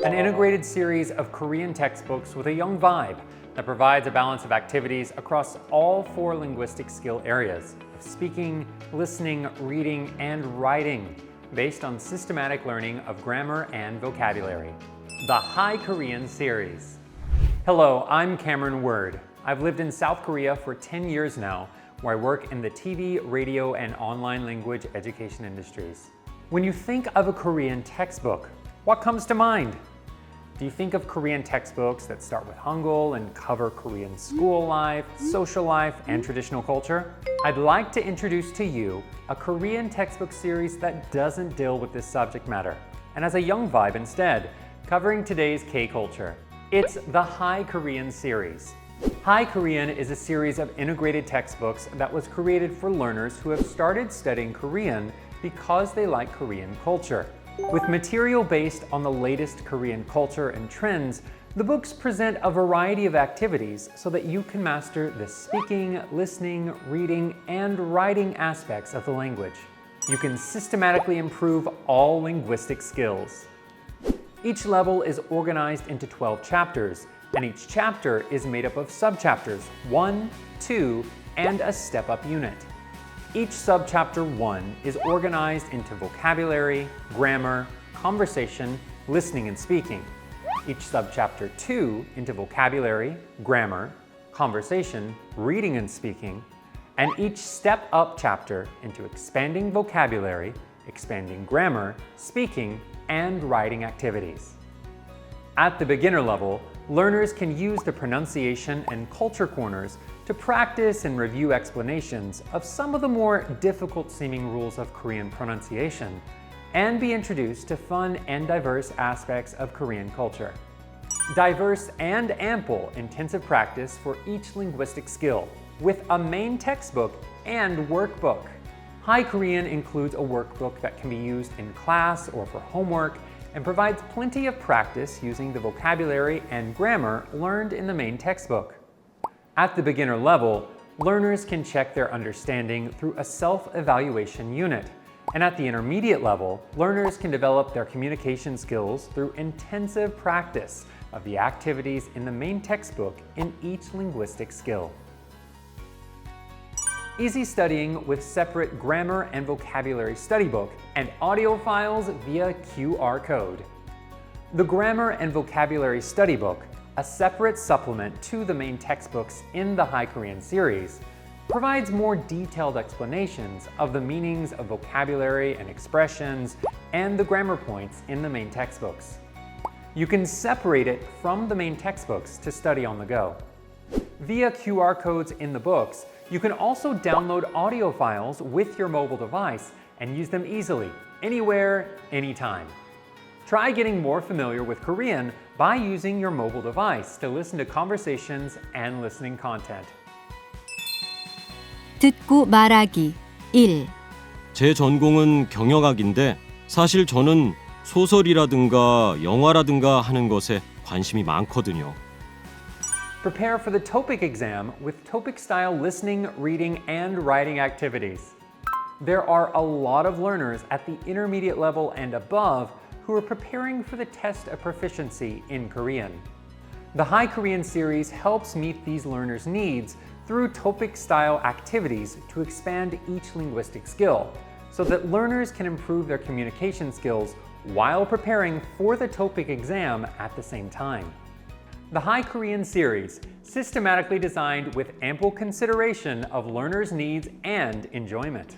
an integrated series of Korean textbooks with a young vibe that provides a balance of activities across all 4 linguistic skill areas of speaking, listening, reading, and writing, based on systematic learning of grammar and vocabulary. The Hi Korean series. Hello, I'm Cameron Word. I've lived in South Korea for 10 years now, where I work in the TV, radio, and online language education industries. When you think of a Korean textbook, what comes to mind? Do you think of Korean textbooks that start with Hangul and cover Korean school life, social life, and traditional culture? I'd like to introduce to you a Korean textbook series that doesn't deal with this subject matter, and has a young vibe instead, covering today's K-culture. It's the Hi Korean series. Hi Korean is a series of integrated textbooks that was created for learners who have started studying Korean because they like Korean culture. With material based on the latest Korean culture and trends, the books present a variety of activities so that you can master the speaking, listening, reading, and writing aspects of the language. You can systematically improve all linguistic skills. Each level is organized into 12 chapters, and each chapter is made up of subchapters 1, 2, and a step-up unit. Each subchapter 1 is organized into vocabulary, grammar, conversation, listening and speaking. Each subchapter 2 into vocabulary, grammar, conversation, reading and speaking, and each step-up chapter into expanding vocabulary, expanding grammar, speaking, and writing activities. At the beginner level, learners can use the pronunciation and culture corners to practice and review explanations of some of the more difficult-seeming rules of Korean pronunciation, and be introduced to fun and diverse aspects of Korean culture. Diverse and ample intensive practice for each linguistic skill, with a main textbook and workbook. Hi Korean includes a workbook that can be used in class or for homework, and provides plenty of practice using the vocabulary and grammar learned in the main textbook. At the beginner level, learners can check their understanding through a self-evaluation unit, and at the intermediate level, learners can develop their communication skills through intensive practice of the activities in the main textbook in each linguistic skill. Easy studying with separate grammar and vocabulary study book and audio files via QR code. The Grammar and Vocabulary Study Book, a separate supplement to the main textbooks in the Hi Korean series, provides more detailed explanations of the meanings of vocabulary and expressions and the grammar points in the main textbooks. You can separate it from the main textbooks to study on the go. Via QR codes in the books, you can also download audio files with your mobile device and use them easily, anywhere, anytime. Try getting more familiar with Korean by using your mobile device to listen to conversations and listening content. 듣고 말하기 1. 제 전공은 경영학인데 사실 저는 소설이라든가 영화라든가 하는 것에 관심이 많거든요. Prepare for the TOPIK exam with TOPIK-style listening, reading, and writing activities. There are a lot of learners at the intermediate level and above who are preparing for the test of proficiency in Korean. The Hi Korean series helps meet these learners' needs through TOPIK-style activities to expand each linguistic skill, so that learners can improve their communication skills while preparing for the TOPIK exam at the same time. The Hi Korean series, systematically designed with ample consideration of learners' needs and enjoyment.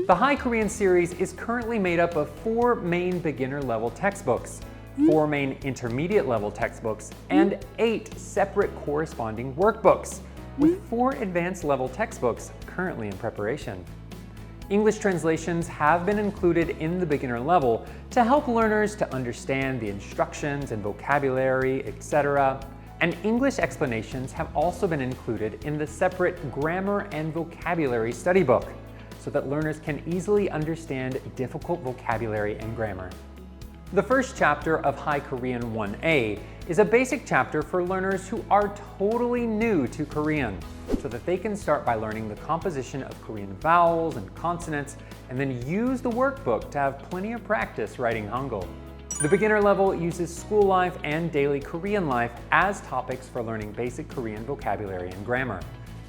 The Hi Korean series is currently made up of 4 main beginner-level textbooks, 4 main intermediate-level textbooks, and 8 separate corresponding workbooks, with 4 advanced-level textbooks currently in preparation. English translations have been included in the beginner level to help learners to understand the instructions and vocabulary, etc. And English explanations have also been included in the separate grammar and vocabulary study book, so that learners can easily understand difficult vocabulary and grammar. The first chapter of Hi Korean 1A is a basic chapter for learners who are totally new to Korean, so that they can start by learning the composition of Korean vowels and consonants, and then use the workbook to have plenty of practice writing Hangul. The beginner level uses school life and daily Korean life as topics for learning basic Korean vocabulary and grammar.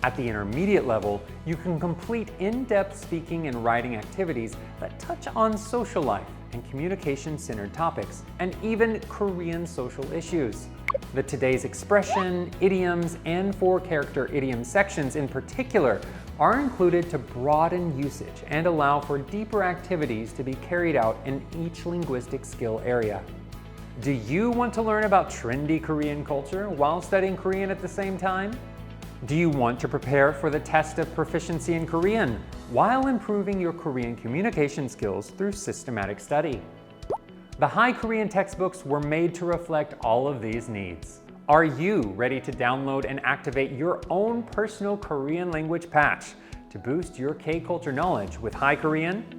At the intermediate level, you can complete in-depth speaking and writing activities that touch on social life and communication-centered topics, and even Korean social issues. The Today's Expression, idioms, and four-character idiom sections in particular are included to broaden usage and allow for deeper activities to be carried out in each linguistic skill area. Do you want to learn about trendy Korean culture while studying Korean at the same time? Do you want to prepare for the test of proficiency in Korean while improving your Korean communication skills through systematic study? The Hi Korean textbooks were made to reflect all of these needs. Are you ready to download and activate your own personal Korean language patch to boost your K-culture knowledge with Hi Korean?